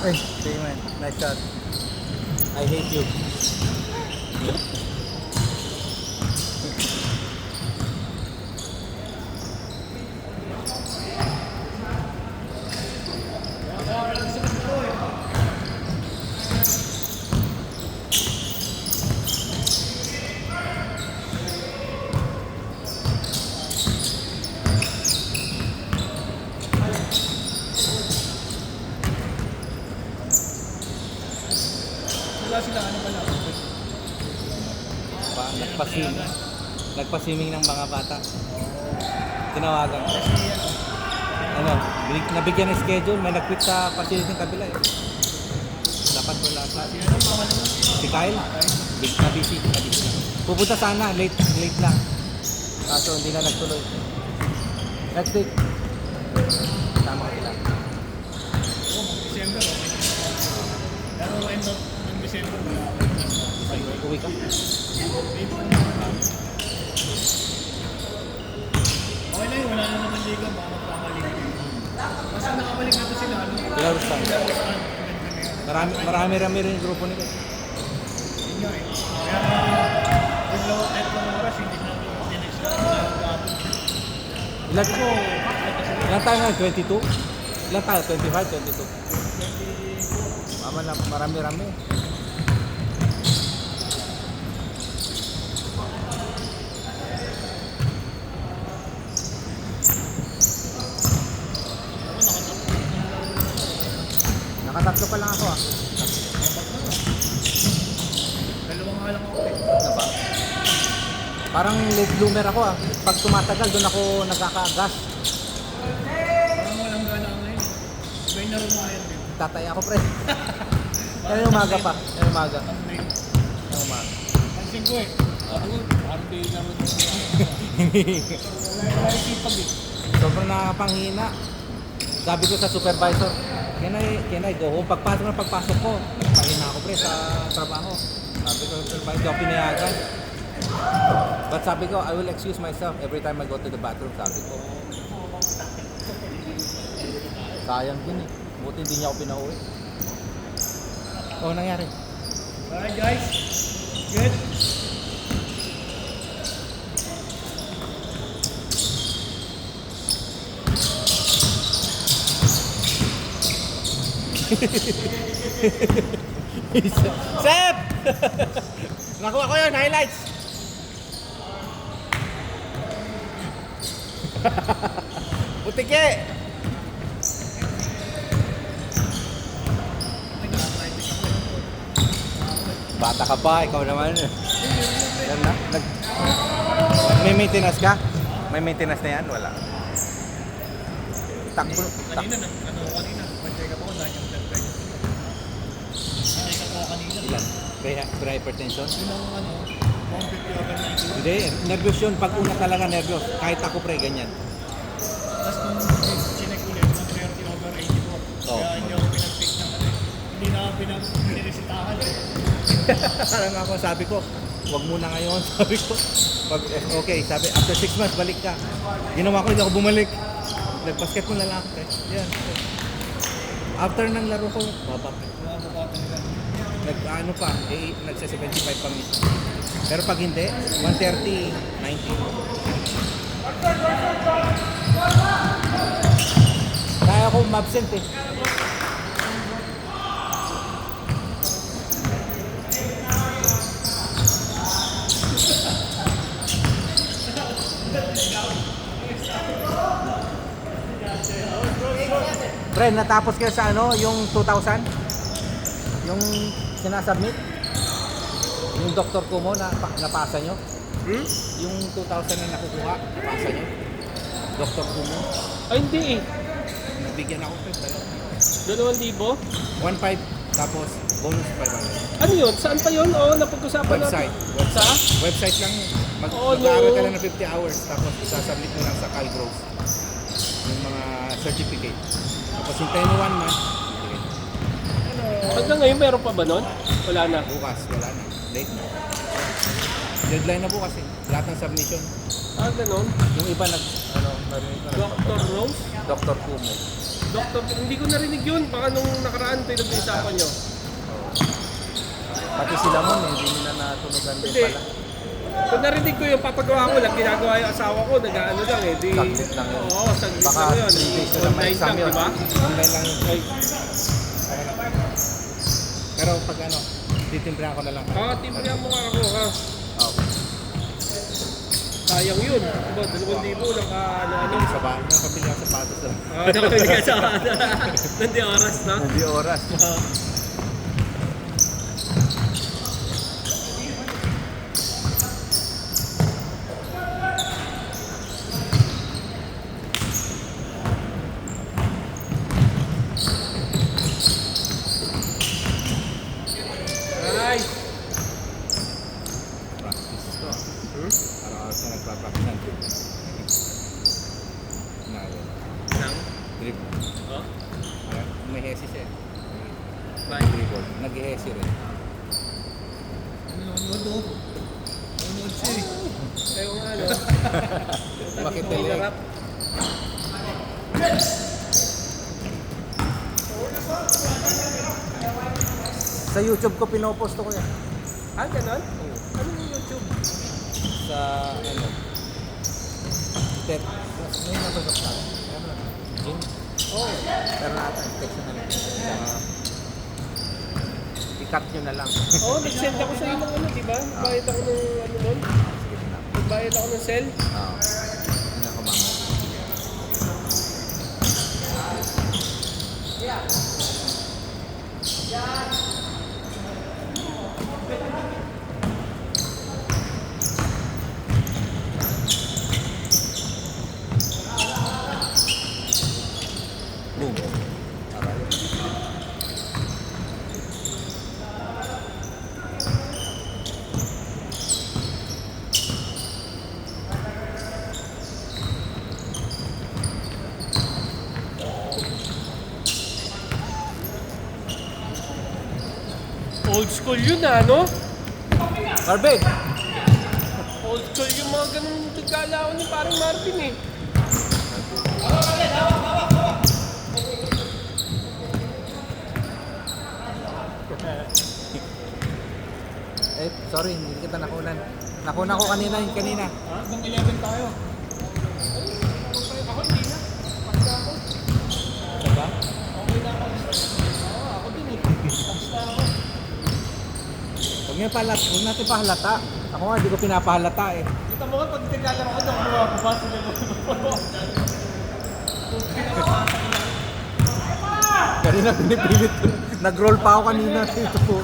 Hey, see man. Nice shot. I hate you. Wala sila, ano pala? Nagpasiming. Nagpasiming ng mga bata. Tinawagan. Kasi Ano, nabigyan ng schedule, may nag-quit sa facility ng kabila eh. Dapat wala sa... ano mga ano? Si Kyle, na-busy. Pupunta sana, late lang. Kaso hindi na nagtuloy. Next week. Tama sila. Oo, December, okay. Pero end of ng December, wala. Uwi ka. Okay na yun, wala na naman liga, baka magkakaliga. Basta nakabalik na to sila, ano? Belarus lang. Marami rin yung grupo nila. Yun nga eh. Kaya yung tatlong oras, hindi na dinex na Ilan tayo nga? 22? Ilan tayo? 25, 22? Mama na, marami-rami. Nakatatlo pa lang ako ah. Dalawang nga lang ako eh. Ano ba? Parang late bloomer ako ah. Pag tumatagal, doon ako nagkakagas. Parang walang gana ngayon. May laro mga yan din. Tatay ako pre. Yan yung umaga pa. Yan yung umaga. Thumbnail. Yan yung umaga. Pansin ko eh. Ako, parang di laro din siya. Wala yung sipag eh. Sobrang nakakapanghina. Sabi ko sa supervisor, can I go home? Pagpasok ko, nagpahina ako pre sa trabaho. Sabi ko, supervisor, di ako pinayagan. But sabi ko, I will excuse myself every time I go to the bathroom. Sabi ko, sayang din eh. Buti hindi niya ako pinauwi. Oh, nangyari. Alright guys. Good. Sep! Nakuha ko yun, highlights. Butike! Bata ka pa, ikaw naman. Yan na. May maintenance ka? May maintenance na yan? Wala. Takbo. Kanina, kanina, mag-check up ako dahil yung blood pressure. Check up ako kanina. Ilan? Pre-hypertension? Yun ang 150 over 90. Hindi, nervyos yun. Pag una talaga nervyos. Kahit ako pre, ganyan. Tapos nung chinek ulit, 130 over 84. Oh. Kaya hindi ako pinag-pick ng ano. Hindi na ako piniresitahan eh. Parang ako sabi ko, wag muna ngayon. Sabi ko, okay, sabi, after 6 months, balik ka. Ginawa ko, hindi ako bumalik. Nag-basketball na lang ako. Yan. After ng laro ko, baba pa. Wala mo ba talaga. Nag-ano pa, nagsa-75 pa minsan. Pero pag hindi, 130, 90. Kaya ko ma-absent eh. Pre, natapos kayo sa ano, yung 2,000? Yung sinasubmit? Yung Dr. Kumo na napasa nyo? Yung 2,000 na nakukuha, napasa nyo? Dr. Kumo? Ay, hindi eh. Nabigyan ako pre, 2,000? 1,500 tapos bonus 500. Ano yun? Saan pa yun? Oo, napag-usapan Website. natin. Sa? Website lang yun. Oh, Mag-aaral ka no. lang ng 50 hours tapos isasubmit mo lang sa CalGross yung mga certificate. Tapos hintayin mo 1 month. Okay. Hanggang ngayon, meron pa ba nun? Wala na. Bukas, wala na. Late na. Deadline na bukas eh. Lahat ng submission. Ah, ganun. Yung iba nag, ano, narinig ko na. Dr. Rose? Dr. Kumo. Doktor, hindi ko narinig yun. Baka nung nakaraan pinag-uusapan nyo. Pati sila mo, hindi nila natunugan din Hindi. pala. Kung narinig ko yung papagawa ko lang, ginagawa yung asawa ko, nag-ano lang eh. Di, Saglit lang yun. Oo, saglit Baka lang yun. 3 days na lang may Online exam lang, yun. di ba? Online lang yun. Ay, Pero pag ano, titimprehan ko na lang. timbrihan mo nga ako ha. Okay. Sayang yun. Diba, 2,000 lang ka ano-ano. Sa bahay na, pabili ako sapatos lang. Nakapili ka sa Nandi oras na. Hindi oras. Nice. Practice to. Hmm? Araw-araw siya nagpa-practice. Ngayon. Nang? Drip. Oh? Ayan, may hesi siya. Bye. Dribble. Nag-hesi rin. Ayaw nga ano. Makipilig. Sarap. Sa YouTube ko pinopost ko yan. Ah, ganon? Ano yung YouTube? Sa ano. Step. May nabagap na. Ano na? Gym. Oh. Pero natin, text na lang. I-cut nyo na lang. Oo, nag-send ako sa iyo ng ano, di ba? Nagbayad ako ng ano nun. Sige na. Nagbayad ako ng cell. Oo. Hindi na ako mamaya. Boom. Aray. Old school yun ah, no? Marvin! Old school yung mga ganun nagkalaon ni parang Marvin eh. Eh, sorry, hindi kita nakunan. Nakunan ko kanina yung kanina. Hanggang 11 tayo. Ako hindi na. Basta ako. Diba? Okay na ako. Oo, ako din eh. Basta ako. Huwag natin pahalata. Ako nga, hindi ko pinapahalata eh. Kita mo nga, pag naglalaro ko, doon bumababa sila. Kanina pinipilit ko. Nag-roll pa ako kanina. Ito po.